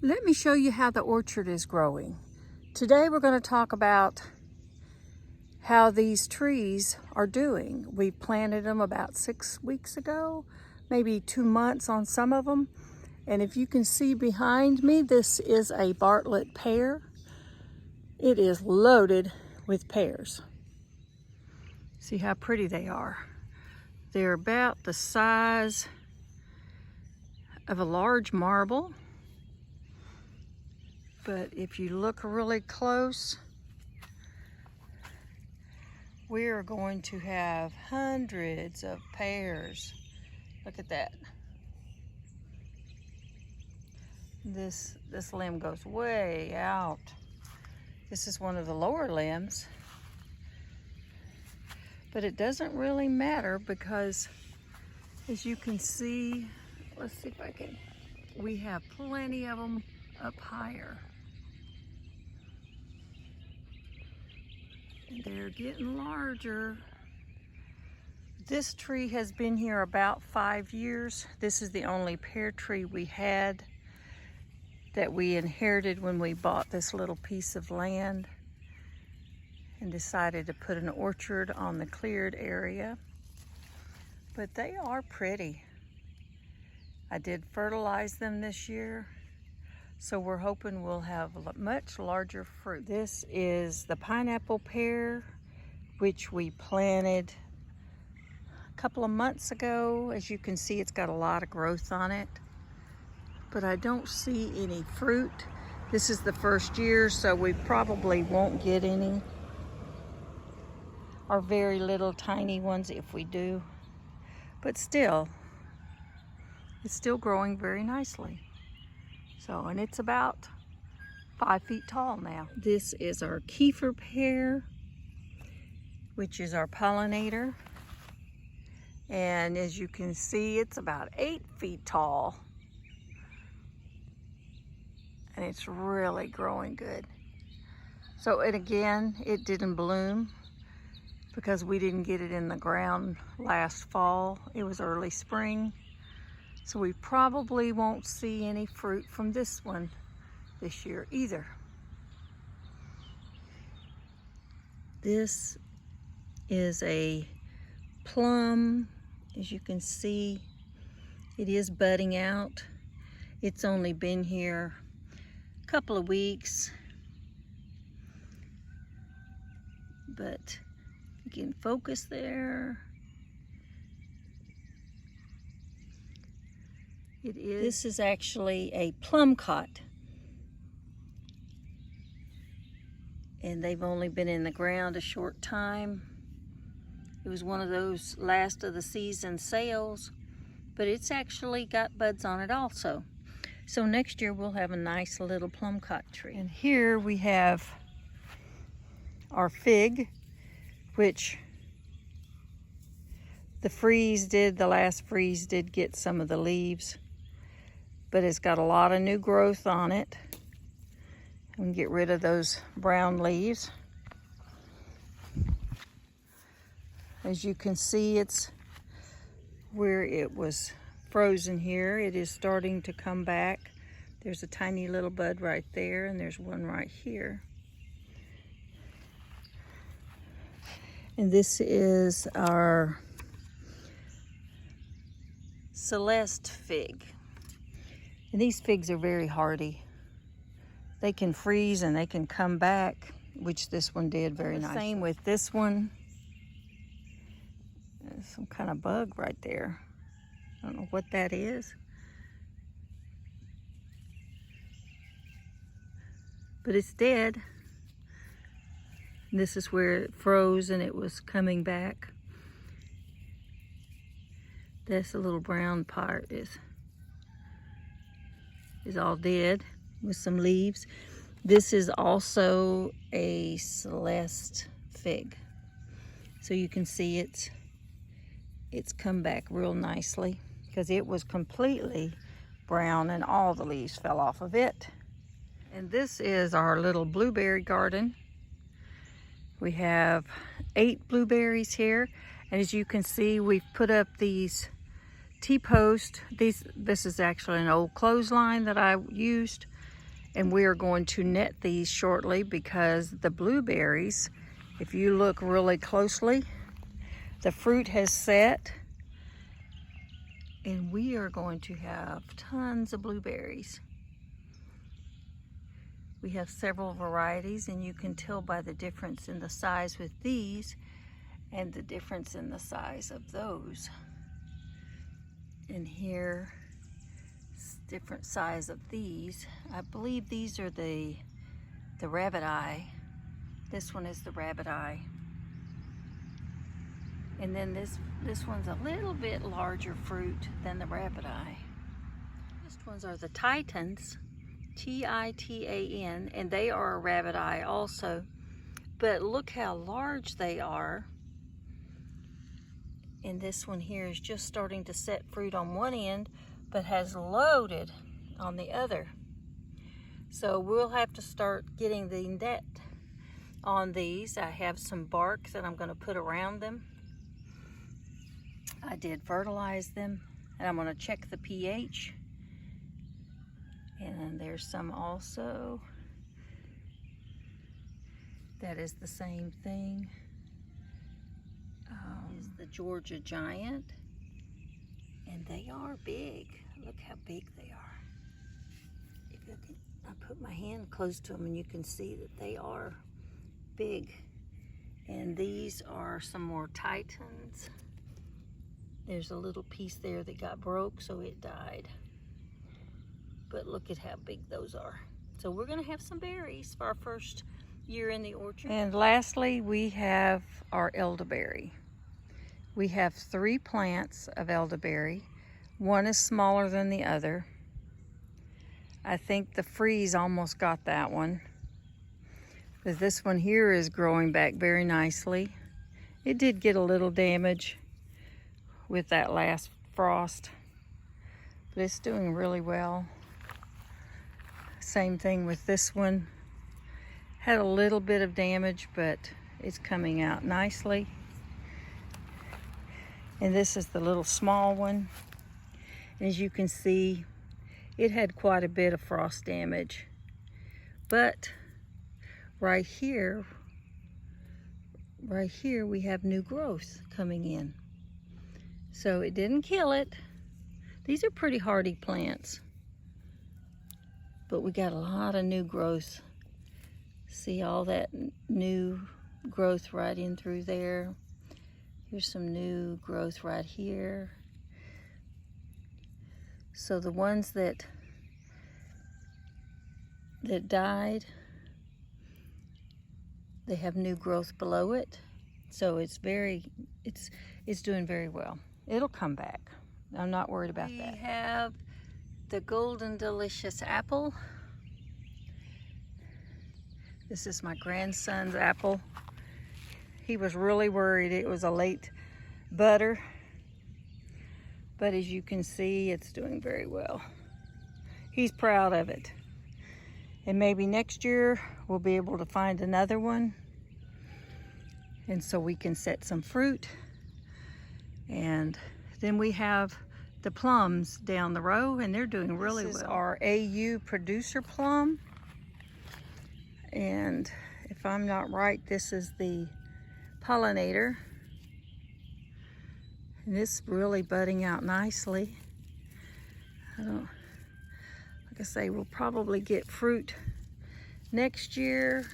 Let me show you how the orchard is growing. Today we're going to talk about how these trees are doing. We planted them about 6 weeks ago, maybe 2 months on some of them. And if you can see behind me, this is a Bartlett pear. It is loaded with pears. See how pretty they are. They're about the size of a large marble. But if you look really close, we are going to have hundreds of pears. Look at that. This limb goes way out. This is one of the lower limbs. But it doesn't really matter because, as you can see, let's see if I can, we have plenty of them up higher. They're getting larger. This tree has been here about 5 years. This is the only pear tree we had that we inherited when we bought this little piece of land and decided to put an orchard on the cleared area. But they are pretty. I did fertilize them this year, so we're hoping we'll have much larger fruit. This is the pineapple pear, which we planted a couple of months ago. As you can see, it's got a lot of growth on it, but I don't see any fruit. This is the first year, so we probably won't get any, or very little tiny ones if we do. But still, it's still growing very nicely. So, and it's about 5 feet tall now. This is our kefir pear, which is our pollinator. And as you can see, it's about 8 feet tall. And it's really growing good. So, and again, it didn't bloom because we didn't get it in the ground last fall. It was early spring. So we probably won't see any fruit from this one this year either. This is a plum. As you can see, it is budding out. It's only been here a couple of weeks, but you can focus there. This is actually a plum cot. And they've only been in the ground a short time. It was one of those last of the season sales, but it's actually got buds on it also. So next year we'll have a nice little plum cot tree. And here we have our fig, which the last freeze did get some of the leaves, but it's got a lot of new growth on it. We can get rid of those brown leaves. As you can see, it's where it was frozen here. It is starting to come back. There's a tiny little bud right there, and there's one right here. And this is our Celeste fig. And these figs are very hardy. They can freeze and they can come back, which this one did very nicely. Same with this one. There's some kind of bug right there. I don't know what that is. But it's dead. And this is where it froze and it was coming back. This little brown part is all dead with some leaves. This is also a Celeste fig. So you can see it's come back real nicely because it was completely brown and all the leaves fell off of it. And this is our little blueberry garden. We have 8 blueberries here. And as you can see, we've put up these T-posts. This is actually an old clothesline that I used And we are going to net these shortly because the blueberries, if you look really closely, the fruit has set. And we are going to have tons of blueberries. We have several varieties, and you can tell by the difference in the size with these and the difference in the size of those. And here, different size of these. I believe these are the rabbit eye. This one is the rabbit eye. And then this one's a little bit larger fruit than the rabbit eye. These ones are the Titans, T-I-T-A-N, and they are a rabbit eye also. But look how large they are. And this one here is just starting to set fruit on one end, but has loaded on the other. So we'll have to start getting the net on these. I have some bark that I'm going to put around them. I did fertilize them, and I'm going to check the pH. And then there's some also. That is the same thing. Is the Georgia Giant, and they are big. Look how big they are. If you can, I put my hand close to them, and you can see that they are big. And these are some more Titans. There's a little piece there that got broke, so it died. But look at how big those are. So we're gonna have some berries for our first year in the orchard. And lastly, we have our elderberry. We have 3 plants of elderberry. One is smaller than the other. I think the freeze almost got that one. But this one here is growing back very nicely. It did get a little damage with that last frost, but it's doing really well. Same thing with this one. Had a little bit of damage, but it's coming out nicely. And this is the little small one. As you can see, it had quite a bit of frost damage. But right here we have new growth coming in. So it didn't kill it. These are pretty hardy plants. But we got a lot of new growth. See all that new growth right in through there. Here's some new growth right here. So the ones that died, they have new growth below it. So it's doing very well. It'll come back. I'm not worried about that. We have the Golden Delicious apple. This is my grandson's apple. He was really worried it was a late butter. But as you can see, it's doing very well. He's proud of it. And maybe next year we'll be able to find another one. And so we can set some fruit. And then we have the plums down the row, and they're doing really well. This is our AU producer plum. And if I'm not right, this is the pollinator. And this is really budding out nicely. Like I say, we'll probably get fruit next year.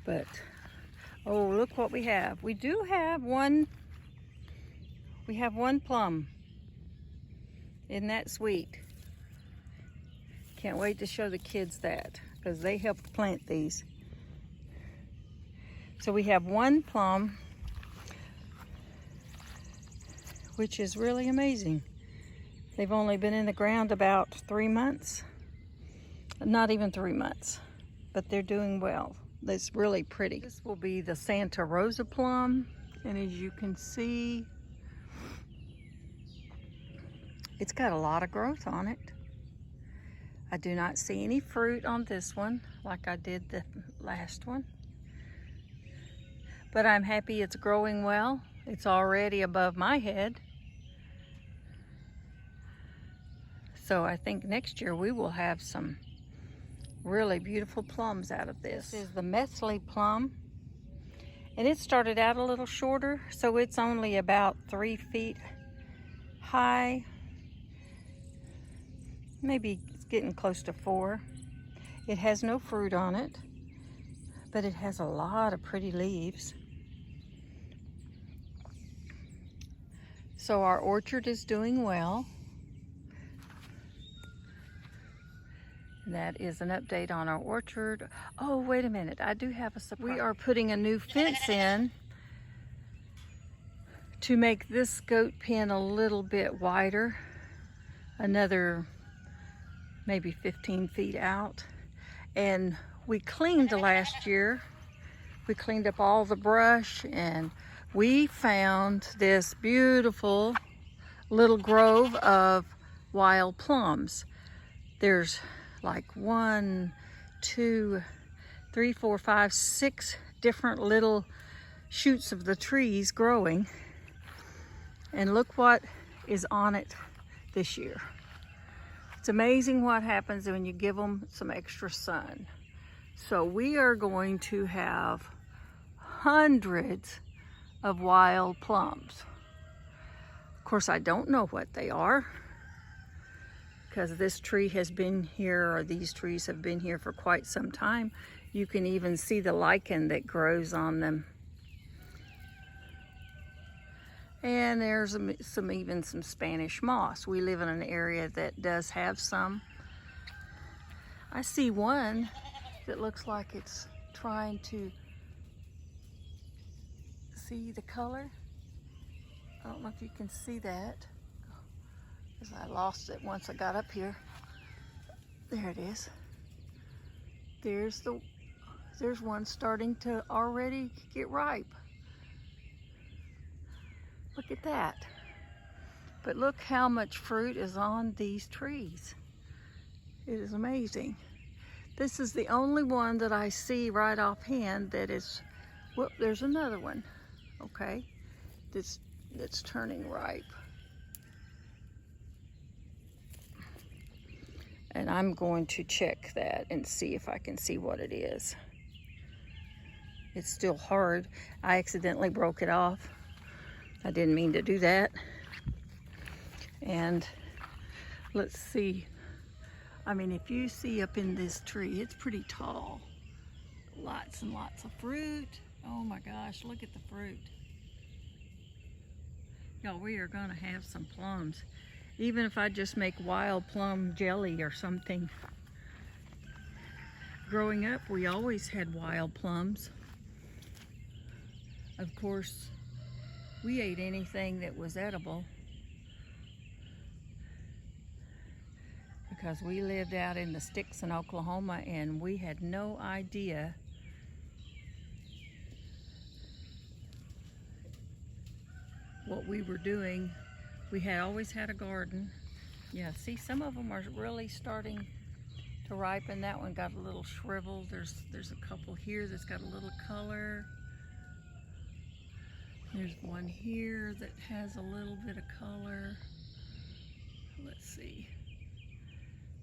But, oh, look what we have. We do have one, we have one plum. Isn't that sweet? Can't wait to show the kids that, because they helped plant these. So we have one plum, which is really amazing. They've only been in the ground about 3 months. Not even 3 months, but they're doing well. It's really pretty. This will be the Santa Rosa plum, and as you can see, it's got a lot of growth on it. I do not see any fruit on this one like I did the last one, but I'm happy it's growing well. It's already above my head. So I think next year we will have some really beautiful plums out of this. This is the Methley plum. And it started out a little shorter, so it's only about 3 feet high. Maybe it's getting close to 4. It has no fruit on it, but it has a lot of pretty leaves. So our orchard is doing well. That is an update on our orchard. Oh, wait a minute, I do have a surprise. We are putting a new fence in to make this goat pen a little bit wider. Another maybe 15 feet out. And we cleaned last year. We cleaned up all the brush and we found this beautiful little grove of wild plums. There's like 1, 2, 3, 4, 5, 6 different little shoots of the trees growing. And look what is on it this year. It's amazing what happens when you give them some extra sun. So we are going to have hundreds of wild plums. Of course, I don't know what they are, because this tree has been here, or these trees have been here for quite some time. You can even see the lichen that grows on them. And there's even some Spanish moss. We live in an area that does have some. I see one that looks like it's trying to see the color. I don't know if you can see that, because I lost it once I got up here. There it is. There's one starting to already get ripe. Look at that. But look how much fruit is on these trees. It is amazing. This is the only one that I see right offhand that is, well, there's another one, okay, that's turning ripe. And I'm going to check that and see if I can see what it is. It's still hard. I accidentally broke it off. I didn't mean to do that. And let's see. I mean, if you see up in this tree, it's pretty tall. Lots and lots of fruit. Oh my gosh, look at the fruit. Y'all, we are gonna have some plums. Even if I just make wild plum jelly or something. Growing up, we always had wild plums. Of course, we ate anything that was edible because we lived out in the sticks in Oklahoma and we had no idea what we were doing. We had always had a garden. Yeah, see, some of them are really starting to ripen. That one got a little shriveled. There's a couple here that's got a little color. There's one here that has a little bit of color. Let's see.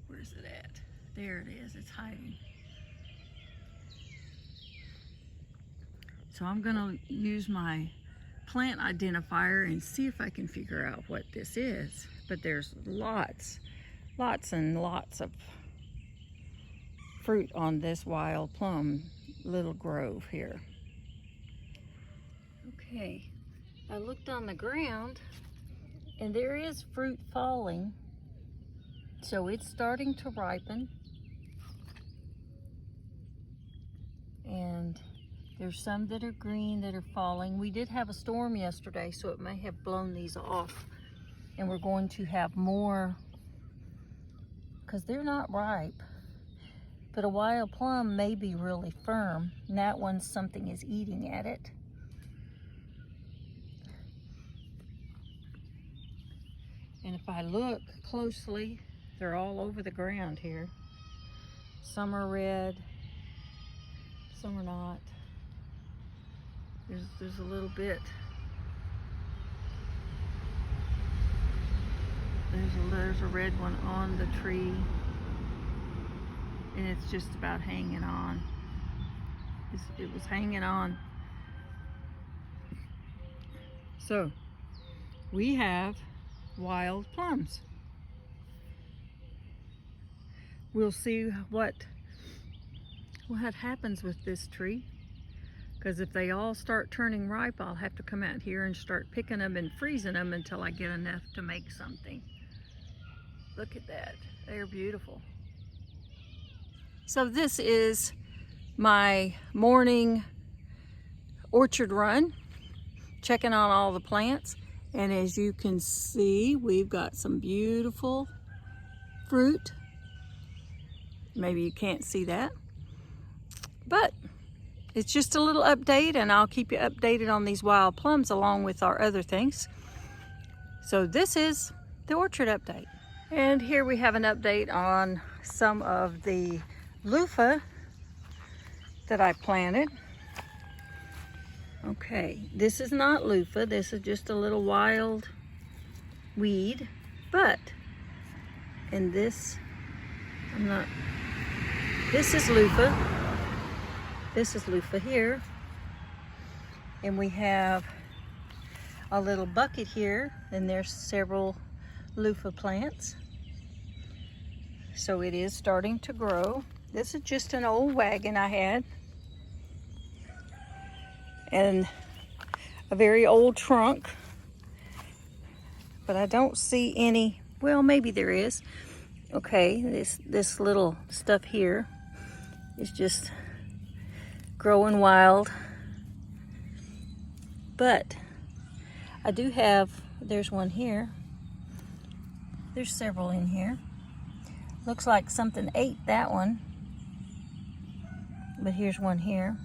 Where's it at? There it is. It's hiding. So I'm gonna use my plant identifier and see if I can figure out what this is. But there's lots and lots of fruit on this wild plum little grove here. Okay, I looked on the ground and there is fruit falling. So it's starting to ripen. And there's some that are green that are falling. We did have a storm yesterday, so it may have blown these off. And we're going to have more, because they're not ripe. But a wild plum may be really firm. And that one, something is eating at it. And if I look closely, they're all over the ground here. Some are red, some are not. There's a little bit There's a red one on the tree, and it's just about hanging on. It was hanging on. So we have wild plums. We'll see what happens with this tree, because if they all start turning ripe, I'll have to come out here and start picking them and freezing them until I get enough to make something. Look at that, they're beautiful. So this is my morning orchard run, checking on all the plants. And as you can see, we've got some beautiful fruit. Maybe you can't see that, but it's just a little update, and I'll keep you updated on these wild plums along with our other things. So this is the orchard update. And here we have an update on some of the loofah that I planted. Okay, this is not loofah, this is just a little wild weed, but in this, this is loofah. This is loofah here. And we have a little bucket here, and there's several loofah plants. So it is starting to grow. This is just an old wagon I had, and a very old trunk, but I don't see any, well, maybe there is. Okay, this little stuff here is just growing wild, but I do have, there's one here, there's several in here. Looks like something ate that one, but here's one here.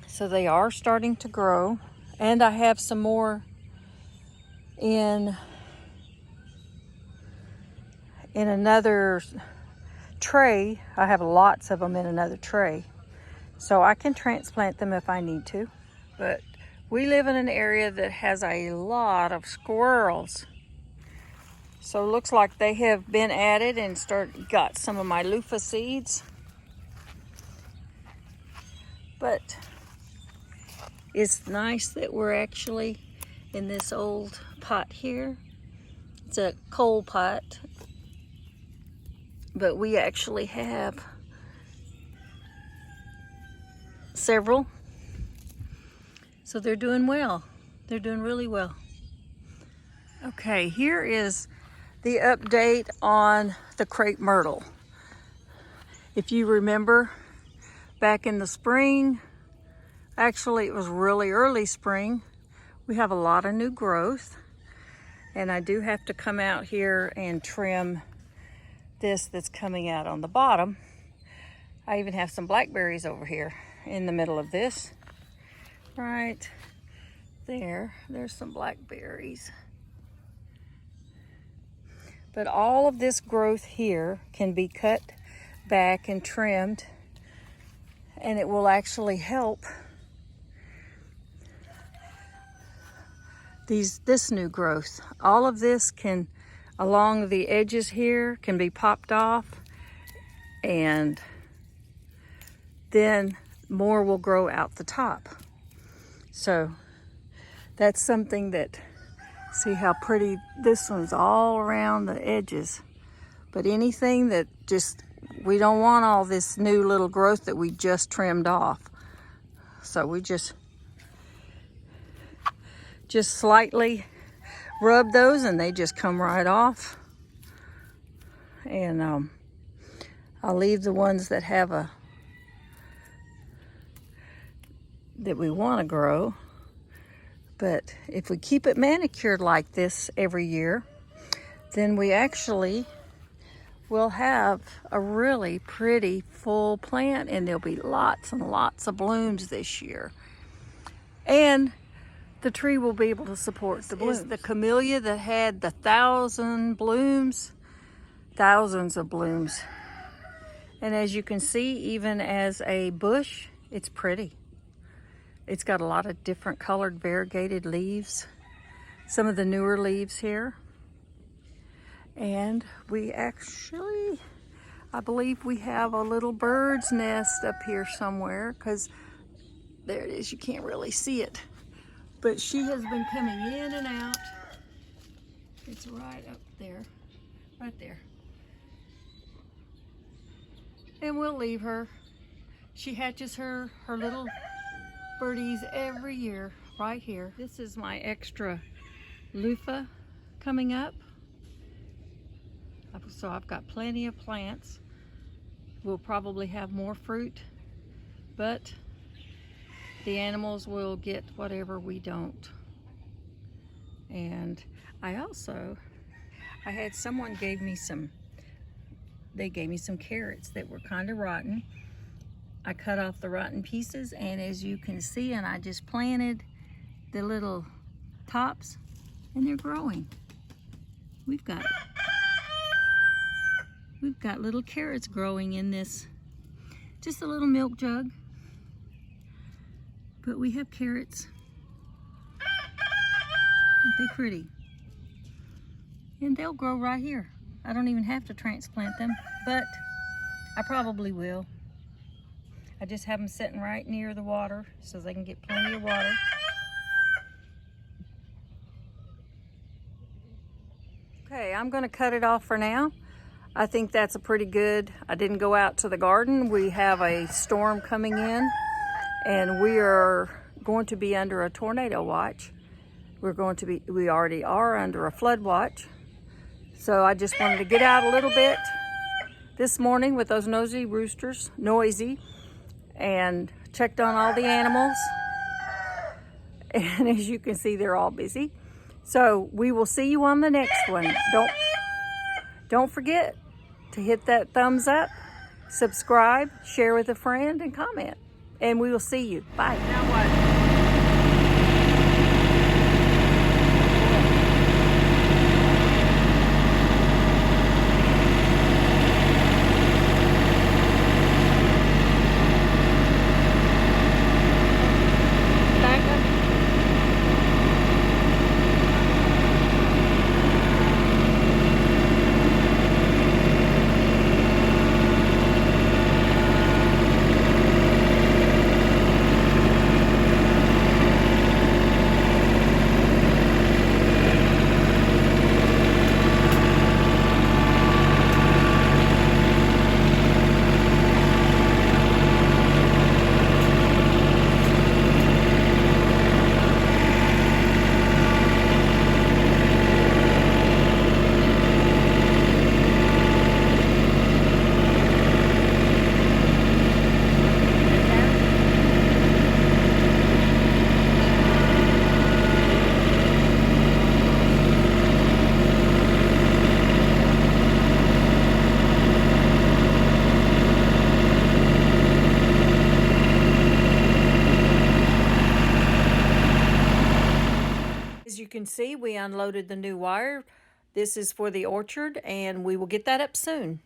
So they are starting to grow, and I have some more in another tray. I have lots of them in another tray, so I can transplant them if I need to. But we live in an area that has a lot of squirrels, so it looks like they have been added and got some of my loofah seeds. But it's nice that we're actually in this old pot here. It's a coal pot, but we actually have several. So they're doing well. They're doing really well. Okay, here is the update on the Crepe Myrtle. If you remember, back in the spring, actually it was really early spring, we have a lot of new growth, and I do have to come out here and trim this that's coming out on the bottom. I even have some blackberries over here in the middle of this. Right there's some blackberries. But all of this growth here can be cut back and trimmed, and it will actually help this new growth. All of this can, along the edges here, can be popped off, and then more will grow out the top. So that's something that, see how pretty this one's all around the edges. But anything that we don't want all this new little growth that we just trimmed off. So we just slightly rub those and they just come right off. And I'll leave the ones that have that we want to grow. But if we keep it manicured like this every year, then we actually will have a really pretty full plant, and there'll be lots and lots of blooms this year. And the tree will be able to support the blooms. This is the camellia that had the 1,000 blooms, thousands of blooms. And as you can see, even as a bush, it's pretty. It's got a lot of different colored variegated leaves. Some of the newer leaves here. And we actually, I believe we have a little bird's nest up here somewhere, because there it is, you can't really see it. But she has been coming in and out. It's right up there, right there. And we'll leave her. She hatches her little birdies every year right here. This is my extra loofah coming up. So I've got plenty of plants. We'll probably have more fruit, but the animals will get whatever we don't. And I had someone gave me some carrots that were kind of rotten. I cut off the rotten pieces, and as you can see, and I just planted the little tops, and they're growing. We've got little carrots growing in this, just a little milk jug. But we have carrots. Aren't they pretty? And they'll grow right here. I don't even have to transplant them, but I probably will. I just have them sitting right near the water so they can get plenty of water. Okay, I'm gonna cut it off for now. I think that's a pretty good. I didn't go out to the garden. We have a storm coming in, and we are going to be under a tornado watch. We already are under a flood watch. So I just wanted to get out a little bit this morning with those noisy roosters, and checked on all the animals. And as you can see, they're all busy. So we will see you on the next one. Don't forget to hit that thumbs up, subscribe, share with a friend, and comment. And we will see you. Bye. Now what? You can see we unloaded the new wire. This is for the orchard, and we will get that up soon.